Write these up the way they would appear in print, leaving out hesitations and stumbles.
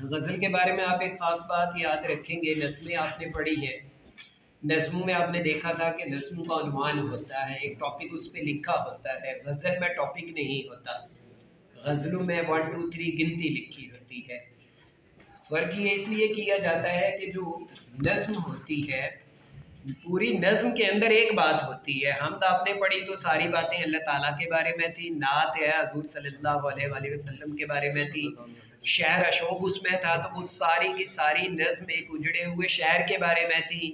गज़ल के बारे में आप एक ख़ास बात याद रखेंगे, नज़्में आपने पढ़ी है। नज़्मों में आपने देखा था कि नज़्म का उन्वान होता है, एक टॉपिक उस पर लिखा होता है। गज़ल में टॉपिक नहीं होता, गज़लों में 1 2 3 गिनती लिखी होती है। फ़र्क ये इसलिए किया जाता है कि जो नज़्म होती है, पूरी नज़्म के अंदर एक बात होती है। हमद आपने पढ़ी तो सारी बातें अल्लाह ताला के बारे में थी, नात है हुज़ूर सल्लल्लाहु अलैहि वसल्लम के बारे में थी, शहर अशोक उसमें था, तो वो सारी की सारी नज़्म एक उजड़े हुए शहर के बारे में थी।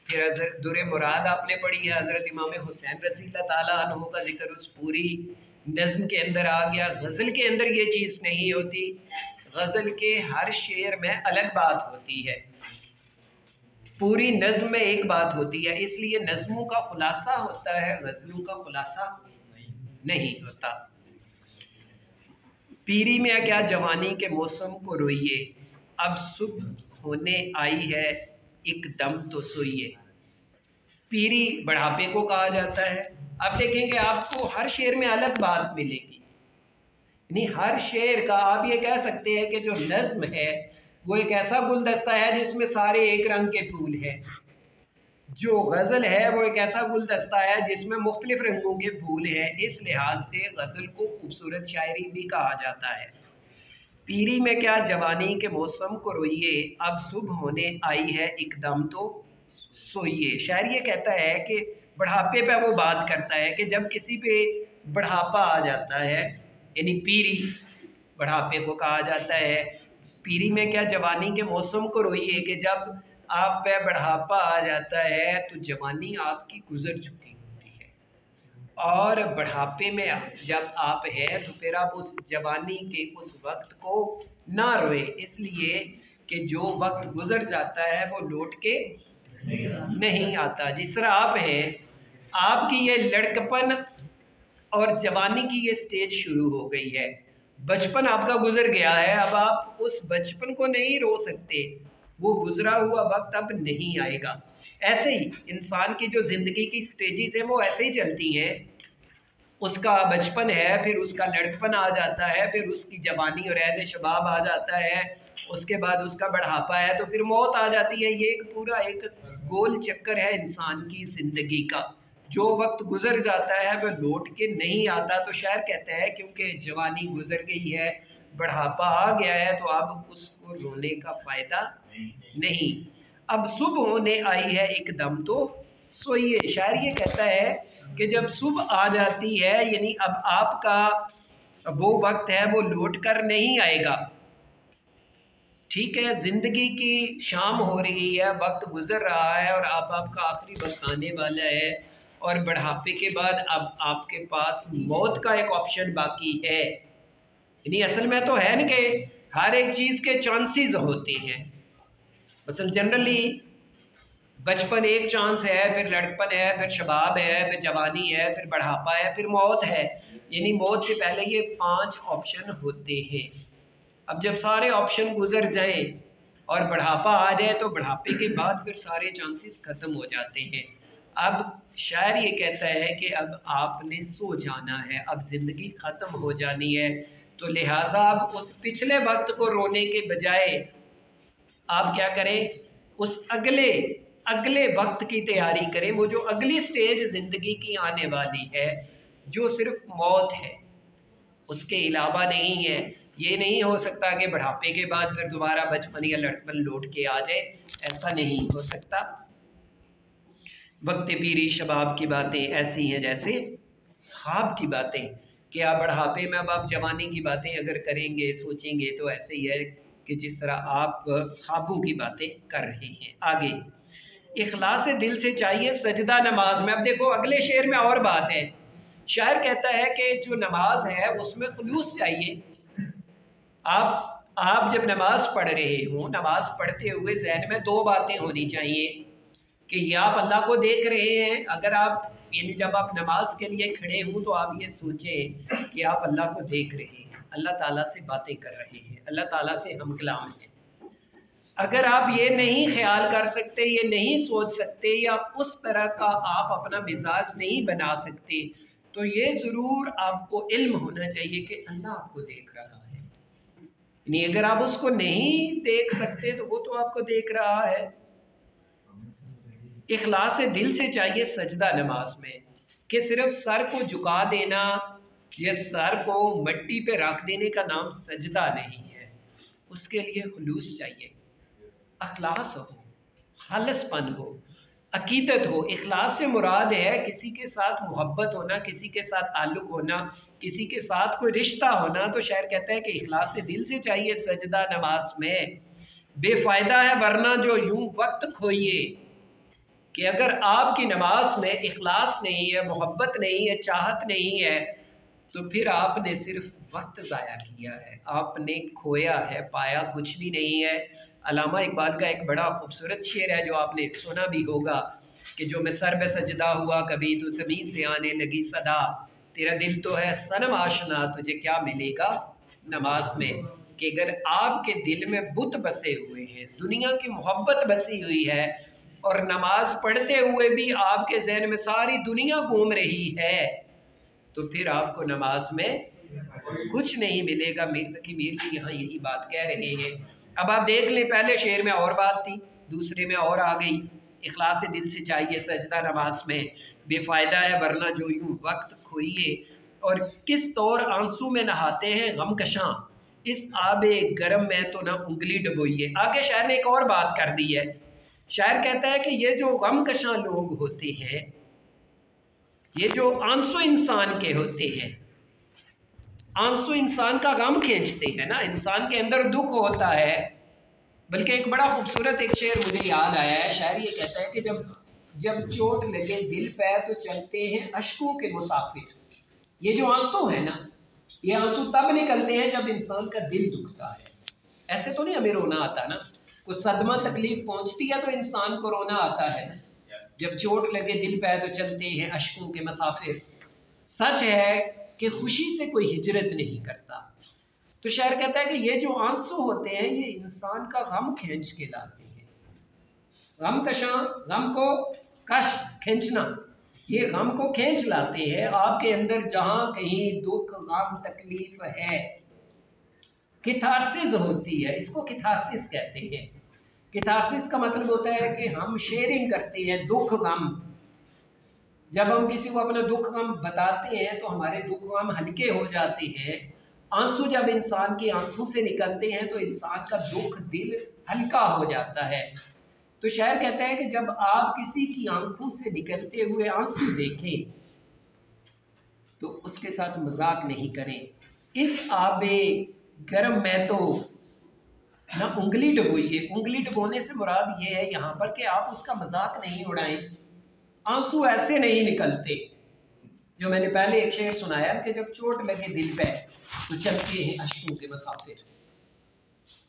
फिर दुर्र मुराद आपने पढ़ी है, हज़रत इमाम हुसैन रज़ी अल्लाह ताला अन्हु का जिक्र उस पूरी नज़्म के अंदर आ गया। गज़ल के अंदर ये चीज़ नहीं होती, गज़ल के हर शेर में अलग बात होती है, पूरी नज़्म में एक बात होती है। इसलिए नज़्मों का खुलासा होता है, गज़लों का खुलासा नहीं होता। पीरी में क्या जवानी के मौसम को रोइए, अब सुबह होने आई है एकदम तो सोइए। पीरी बढ़ापे को कहा जाता है। अब देखेंगे आपको हर शेर में अलग बात मिलेगी, नहीं हर शेर का आप ये कह सकते हैं कि जो नज़्म है वो एक ऐसा गुलदस्ता है जिसमें सारे एक रंग के फूल हैं। जो गज़ल है वो एक ऐसा गुलदस्ता है जिसमें मुख्तलिफ रंगों के फूल हैं। इस लिहाज से गज़ल को खूबसूरत शायरी भी कहा जाता है। पीरी में क्या जवानी के मौसम को रोइए, अब सुबह होने आई है एकदम तो सोइए। शायर ये कहता है कि बढ़ापे पे वो बात करता है कि जब किसी पे बढ़ापा आ जाता है, यानी पीरी बढ़ापे को कहा जाता है। पीरी में क्या जवानी के मौसम को रोइए कि जब आप पे बढ़ापा आ जाता है तो जवानी आपकी गुजर चुकी होती है, और बढ़ापे में जब आप हैं तो फिर आप उस जवानी के उस वक्त को ना रोए, इसलिए कि जो वक्त गुजर जाता है वो लौट के नहीं आता। जिस तरह आप हैं, आपकी ये लड़कपन और जवानी की ये स्टेज शुरू हो गई है, बचपन आपका गुजर गया है, अब आप उस बचपन को नहीं रो सकते, वो गुजरा हुआ वक्त अब नहीं आएगा। ऐसे ही इंसान की जो ज़िंदगी की स्टेजेस हैं वो ऐसे ही चलती हैं। उसका बचपन है, फिर उसका लड़कपन आ जाता है, फिर उसकी जवानी और ऐद शबाब आ जाता है, उसके बाद उसका बढ़ापा है, तो फिर मौत आ जाती है। ये एक पूरा एक गोल चक्कर है इंसान की ज़िंदगी का। जो वक्त गुजर जाता है वह लौट के नहीं आता। तो शायर कहता है क्योंकि जवानी गुजर गई है, बढ़ापा आ गया है, तो अब उसको रोने का फ़ायदा नहीं। अब सुबह होने आई है एकदम तो सोइए। शायर ये कहता है कि जब सुबह आ जाती है, यानी अब आपका वो वक्त है वो लौट कर नहीं आएगा। ठीक है, ज़िंदगी की शाम हो रही है, वक्त गुजर रहा है और अब आपका आखिरी वक्त आने वाला है, और बढ़ापे के बाद अब आपके पास मौत का एक ऑप्शन बाकी है। यानी असल में तो है न कि हर एक चीज़ के चांसेस होते हैं। मसलन जनरली बचपन एक चांस है, फिर लड़कपन है, फिर शबाब है, फिर जवानी है, फिर बढ़ापा है, फिर मौत है। यानी मौत से पहले ये 5 ऑप्शन होते हैं। अब जब सारे ऑप्शन गुजर जाएं और बढ़ापा आ जाए तो बढ़ापे के बाद फिर सारे चांसेस ख़त्म हो जाते हैं। अब शायर ये कहता है कि अब आपने सो जाना है, अब ज़िंदगी ख़त्म हो जानी है, तो लिहाजा अब उस पिछले वक्त को रोने के बजाय आप क्या करें, उस अगले वक्त की तैयारी करें। वो जो अगली स्टेज ज़िंदगी की आने वाली है, जो सिर्फ मौत है, उसके अलावा नहीं है। ये नहीं हो सकता कि बढ़ापे के बाद फिर दोबारा बचपन या लड़कपन लौट के आ जाए, ऐसा नहीं हो सकता। वक्त पीरी शबाब की बातें ऐसी हैं जैसे ख्वाब की बातें, कि आप बढ़ापे में अब आप जवानी की बातें अगर करेंगे, सोचेंगे, तो ऐसे ही है कि जिस तरह आप ख्वाबों की बातें कर रहे हैं। आगे, इखलास दिल से चाहिए सजदा नमाज में। अब देखो अगले शेर में और बात है। शायर कहता है कि जो नमाज है उसमें खुलूस चाहिए। आप जब नमाज पढ़ रहे हो, नमाज पढ़ते हुए जहन में 2 बातें होनी चाहिए कि या आप अल्लाह को देख रहे हैं, अगर आप यानी जब आप नमाज के लिए खड़े हों तो आप ये सोचें कि आप अल्लाह को देख रहे हैं, अल्लाह ताला से बातें कर रहे हैं, अल्लाह ताला से हम कलाम हैं। अगर आप ये नहीं ख्याल कर सकते, ये नहीं सोच सकते, या उस तरह का आप अपना मिजाज नहीं बना सकते, तो ये ज़रूर आपको इल्म होना चाहिए कि अल्लाह आपको देख रहा है। नहीं, अगर आप उसको नहीं देख सकते तो वो तो आपको देख रहा है। इखलास से दिल से चाहिए सजदा नमाज में, कि सिर्फ सर को झुका देना या सर को मिट्टी पे रख देने का नाम सजदा नहीं है। उसके लिए खुलूस चाहिए, अखलास हो, खालिसपन हो, अकीदत हो। इखलास से मुराद है किसी के साथ मोहब्बत होना, किसी के साथ ताल्लुक़ होना, किसी के साथ कोई रिश्ता होना। तो शायर कहता है कि इखलास से दिल से चाहिए सजदा नमाज में, बेफ़ायदा है वरना जो यूं वक्त खोइए। कि अगर आपकी नमाज में इखलास नहीं है, मोहब्बत नहीं है, चाहत नहीं है, तो फिर आपने सिर्फ वक्त ज़ाया किया है, आपने खोया है, पाया कुछ भी नहीं है। अल्लामा इकबाल का एक बड़ा खूबसूरत शेर है जो आपने सुना भी होगा, कि जो मैं सर पे सजदा हुआ कभी तो ज़मीन से आने लगी सदा, तेरा दिल तो है सनम आशना तुझे क्या मिलेगा नमाज में। कि अगर आपके दिल में बुत बसे हुए हैं, दुनिया की मोहब्बत बसी हुई है, और नमाज पढ़ते हुए भी आपके जहन में सारी दुनिया घूम रही है, तो फिर आपको नमाज में कुछ नहीं मिलेगा। मीर तकी मीर जी यहाँ यही बात कह रहे हैं। अब आप देख लें, पहले शेर में और बात थी, दूसरे में और आ गई। इखलास से दिल से चाहिए सजदा नमाज में, बेफ़ायदा है वरना जो यूं वक्त खोइए। और किस तौर आंसू में नहाते हैं गमकशां, इस आबे गर्म में तो ना उंगली डबोइए। आगे शायर ने एक और बात कर दी है। शायर कहता है कि ये जो गमकशां लोग होते हैं, ये जो आंसू इंसान के होते हैं, आंसू इंसान का गम खींचते हैं ना, इंसान के अंदर दुख होता है। बल्कि एक बड़ा खूबसूरत एक शेर मुझे याद आया है। शायर ये कहता है कि जब चोट लगे दिल पे तो चलते हैं अश्कों के मुसाफिर। ये जो आंसू है ना, ये आंसू तब निकलते हैं जब इंसान का दिल दुखता है। ऐसे तो नहीं हमें रोना आता ना, कुछ सदमा तकलीफ पहुंचती है तो इंसान को रोना आता है। जब चोट लगे दिल पे तो चलते हैं अश्कों के मुसाफिर। सच है कि खुशी से कोई हिजरत नहीं करता। तो शायर कहता है कि ये जो आंसू होते हैं ये इंसान का गम खींच के लाते हैं। गम कशां, गम को कश खींचना, ये गम को खींच लाते हैं। आपके अंदर जहां कहीं दुख गम तकलीफ है, किथारसिस होती है, इसको किथारसिस कहते हैं। किथारसिस का मतलब होता है कि हम शेयरिंग करते हैं दुख गम। जब हम किसी को अपना दुख गम बताते हैं तो हमारे दुख गम हल्के हो जाते हैं। आंसू जब इंसान की आंखों से निकलते हैं तो इंसान का दुख दिल हल्का हो जाता है। तो शायर कहता है कि जब आप किसी की आंखों से निकलते हुए आंसू देखें तो उसके साथ मजाक नहीं करें। इस आबे गर्म में तो ना उंगली डुबोइए। उंगली डुबोने से मुराद ये है यहाँ पर कि आप उसका मजाक नहीं उड़ाएं। आंसू ऐसे नहीं निकलते। जो मैंने पहले एक शेर सुनाया कि जब चोट लगे दिल पे तो चलते हैं अश्कों के मुसाफिर,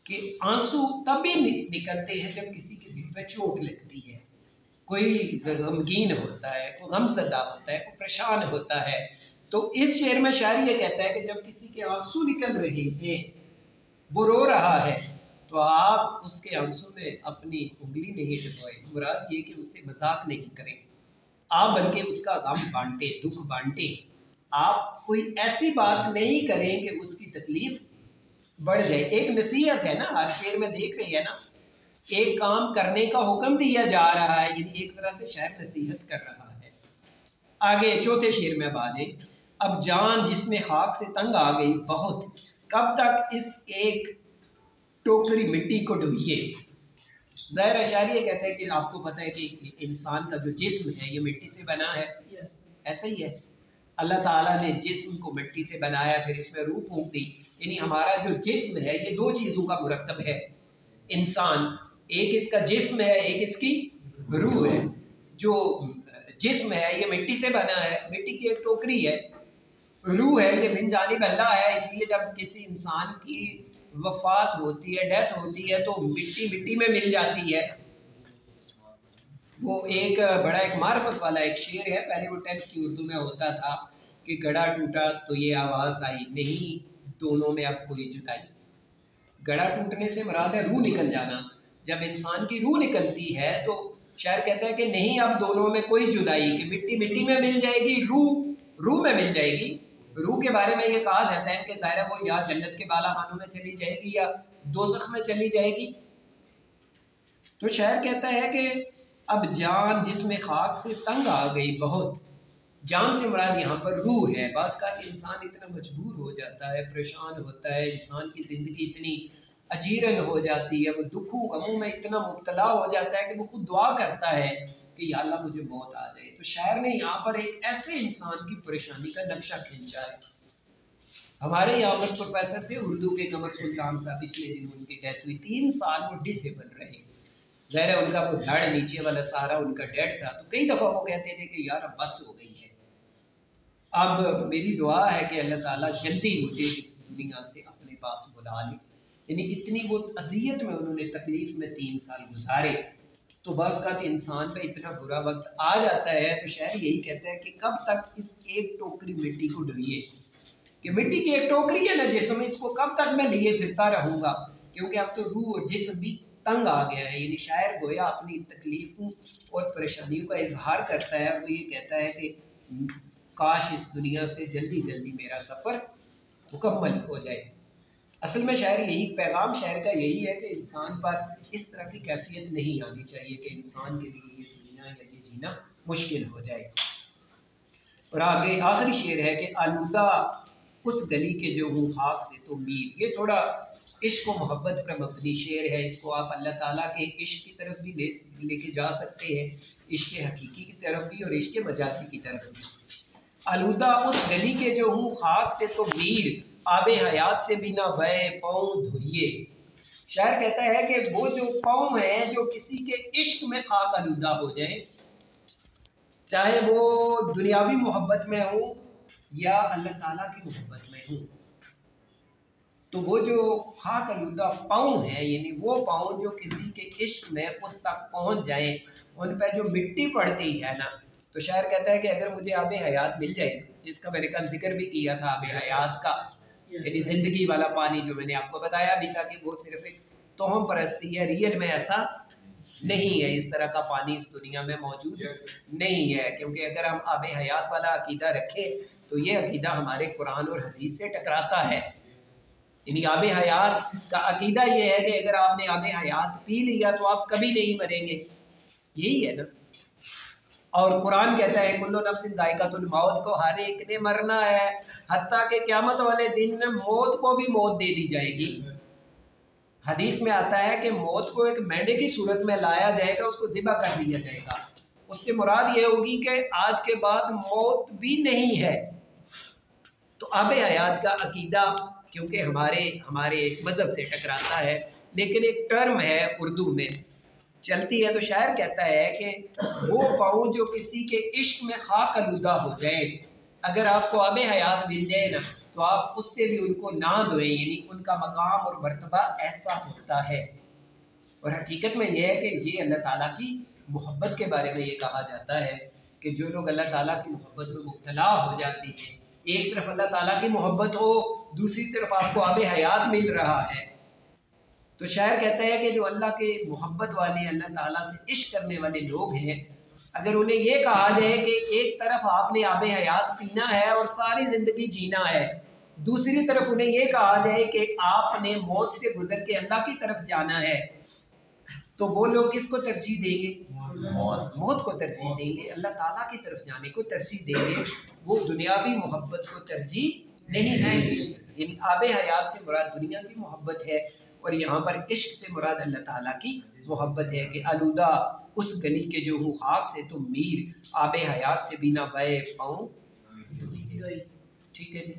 कि आंसू तभी निकलते हैं जब किसी के दिल पे चोट लगती है। कोई गमगीन होता है, कोई गमज़दा होता है, कोई परेशान होता है। तो इस शेर में शायर ये कहता है कि जब किसी के आंसू निकल रहे हैं, वो रो रहा है, तो आप उसके आंसू में अपनी उंगली नहीं डुबोए। मुराद ये कि उससे मजाक नहीं करें आप, बल्कि उसका गम बांटे, दुख बांटे। आप कोई ऐसी बात नहीं करें कि उसकी तकलीफ बढ़ जाए। एक नसीहत है ना, हर शेर में देख रही है ना, एक काम करने का हुक्म दिया जा रहा है, यानी एक तरह से शायर नसीहत कर रहा है। आगे चौथे शेर में बाजे, अब जान जिसमें खाक से तंग आ गई बहुत, कब तक इस एक टोकरी मिट्टी को ढोइए। ज़ाहिर अशारी ये कहते हैं कि आपको पता है कि इंसान का जो जिस्म है ये मिट्टी से बना है। ऐसा ही है, अल्लाह ताला ने जिस्म को मिट्टी से बनाया, फिर इसमें रूह फूंक दी। यानी हमारा जो जिस्म है ये दो चीज़ों का मुरक्कब है इंसान। एक इसका जिस्म है, एक इसकी रूह है। जो जिस्म है ये मिट्टी से बना है, मिट्टी की एक टोकरी है। रूह है ये बिन जानिब अल्लाह है, इसलिए जब किसी इंसान की वफात होती है, डेथ होती है, तो मिट्टी मिट्टी में मिल जाती है। वो एक बड़ा एक मार्फत वाला एक शेर है, पहले वो टेक्स्ट की उर्दू में होता था कि गड़ा टूटा तो ये आवाज़ आई, नहीं दोनों में अब कोई जुदाई। गड़ा टूटने से मुराद है रूह निकल जाना। जब इंसान की रूह निकलती है तो शायर कहता है कि नहीं अब दोनों में कोई जुदाई, कि मिट्टी मिट्टी में मिल जाएगी, रूह रूह में मिल जाएगी। रूह के बारे में ये कहा जाता है कि ज़ाहिर है वो या जन्नत के बाला खानों में चली जाएगी या दोज़ख में चली जाएगी। तो शायर कहता है कि अब जान जिसमें खाक से तंग आ गई बहुत, जान से मुराद यहाँ पर रूह है। बाज़ का इंसान इतना मजबूर हो जाता है, परेशान होता है, इंसान की ज़िंदगी इतनी अजीरन हो जाती है, वो दुखों गमों में इतना मुब्तला हो जाता है कि वो खुद दुआ करता है कि या अल्लाह मुझे मौत आ जाए। तो शायर ने यहाँ पर एक ऐसे इंसान की परेशानी का नक्शा खींचा है। हमारे यहाँ पर प्रोफेसर थे उर्दू के कमर सुल्तान साहब, पिछले दिन उनकी डेथ हुई। 3 साल वो डिसेबल रहे। ज़ाहिर है उनका वो धड़ नीचे वाला सारा उनका डेड था। तो कई दफ़ा वो कहते थे कि यार अब बस हो गई है, अब मेरी दुआ है कि अल्लाह ताला जल्दी मुझे इस दुनिया से अपने पास बुला ले। यानी इतनी वो अज़ियत में उन्होंने तकलीफ़ में 3 साल गुजारे। तो बस का इंसान पे इतना बुरा वक्त आ जाता है तो शायर यही कहता है कि कब तक इस एक टोकरी मिट्टी को ढोइए, कि मिट्टी की एक टोकरी है ना जिसम, इसको कब तक मैं लिए फिरता रहूँगा, क्योंकि अब तो रूह और जिस्म भी तंग आ गया है। यानी शायर गोया अपनी तकलीफ़ों और परेशानियों का इजहार करता है। वो ये कहता है कि काश इस दुनिया से जल्दी जल्दी मेरा सफ़र मुकम्मल हो जाए। असल में शायर यही पैगाम शायर का यही है कि इंसान पर इस तरह की कैफियत नहीं आनी चाहिए कि इंसान के लिए ये दुनिया या ये जीना मुश्किल हो जाए। और आगे आखिरी शेर है कि आलूदा उस गली के जो हूँ खाक से तो मीर। ये थोड़ा इश्क व मोहब्बत पर मबनी शेर है। इसको आप अल्लाह ताला के इश्क की तरफ भी लेके जा सकते हैं, इश्क हकीकी की तरफ भी और इश्क मजाजी की तरफ भी। आलूदा उस गली के जो हूँ खाक से तो मीर, आबे हयात से भी ना बहे पाँव धोइए। शायर कहता है कि वो जो पाँव है जो किसी के इश्क में खाक आलूदा हो जाए, चाहे वो दुनियावी मोहब्बत में हो या अल्लाह ताला की मोहब्बत में हो, तो वो जो खाक आलूदा पाँव है, यानी वो पाँव जो किसी के इश्क में उस तक पहुँच जाए, उन पर जो मिट्टी पड़ती है ना, तो शायर कहता है कि अगर मुझे आबे हयात मिल जाए, जिसका मैंने कल जिक्र भी किया था आबे हयात का, यानी ज़िंदगी वाला पानी जो मैंने आपको बताया भी था कि वो सिर्फ एक तोहम परस्ती है, रियल में ऐसा नहीं है। इस तरह का पानी इस दुनिया में मौजूद नहीं है, क्योंकि अगर हम आबे हयात वाला अकीदा रखें तो ये अकीदा हमारे कुरान और हदीस से टकराता है। यानी आबे हयात का अकीदा ये है कि अगर आपने आबे हयात पी लिया तो आप कभी नहीं मरेंगे, यही है ना। और कुरान कहता है कुल्लु नफ्सिन ज़ाइक़तुल मौत, को हर एक ने मरना है, हत्ता के क़यामत वाले दिन मौत को भी मौत दे दी जाएगी। हदीस में आता है कि मौत को एक मेंढे की सूरत में लाया जाएगा, उसको ज़िबा कर दिया जाएगा। उससे मुराद ये होगी कि आज के बाद मौत भी नहीं है। तो आबे हयात का अकीदा क्योंकि हमारे मज़हब से टकराता है, लेकिन एक टर्म है उर्दू में चलती है। तो शायर कहता है कि वो पाँव जो किसी के इश्क में खाक आलूदा हो जाए, अगर आपको आबे हयात मिल जाए ना, तो आप उससे भी उनको ना धोएं, यानी उनका मकाम और मर्तबा ऐसा होता है। और हकीकत में यह है कि ये अल्लाह ताला की मोहब्बत के बारे में ये कहा जाता है कि जो लोग अल्लाह ताला की मोहब्बत में मुब्तला हो जाती हैं, एक तरफ अल्लाह ताला की मोहब्बत हो, दूसरी तरफ आपको आबे हयात मिल रहा है, तो शायर कहता है कि जो अल्लाह के मोहब्बत वाले, अल्लाह ताला से इश्क करने वाले लोग हैं, अगर उन्हें ये कहा जाए कि एक तरफ आपने आबे हयात पीना है और सारी ज़िंदगी जीना है, दूसरी तरफ उन्हें ये कहा जाए कि आपने मौत से गुजर के अल्लाह की तरफ जाना है, तो वो लोग किसको तरजीह देंगे? मौत को तरजीह देंगे, अल्लाह ताला की तरफ जाने को तरजीह देंगे। वो दुनियावी मोहब्बत को तरजीह नहीं देंगे। यानी आबे हयात से मुराद दुनिया की मोहब्बत है और यहाँ पर इश्क से मुराद अल्लाह ताला की मोहब्बत है कि आलूदा उस गली के जो हूँ खाक से तो मीर, आबे हयात से बिना बहे पाँव धोइए। ठीक है जी।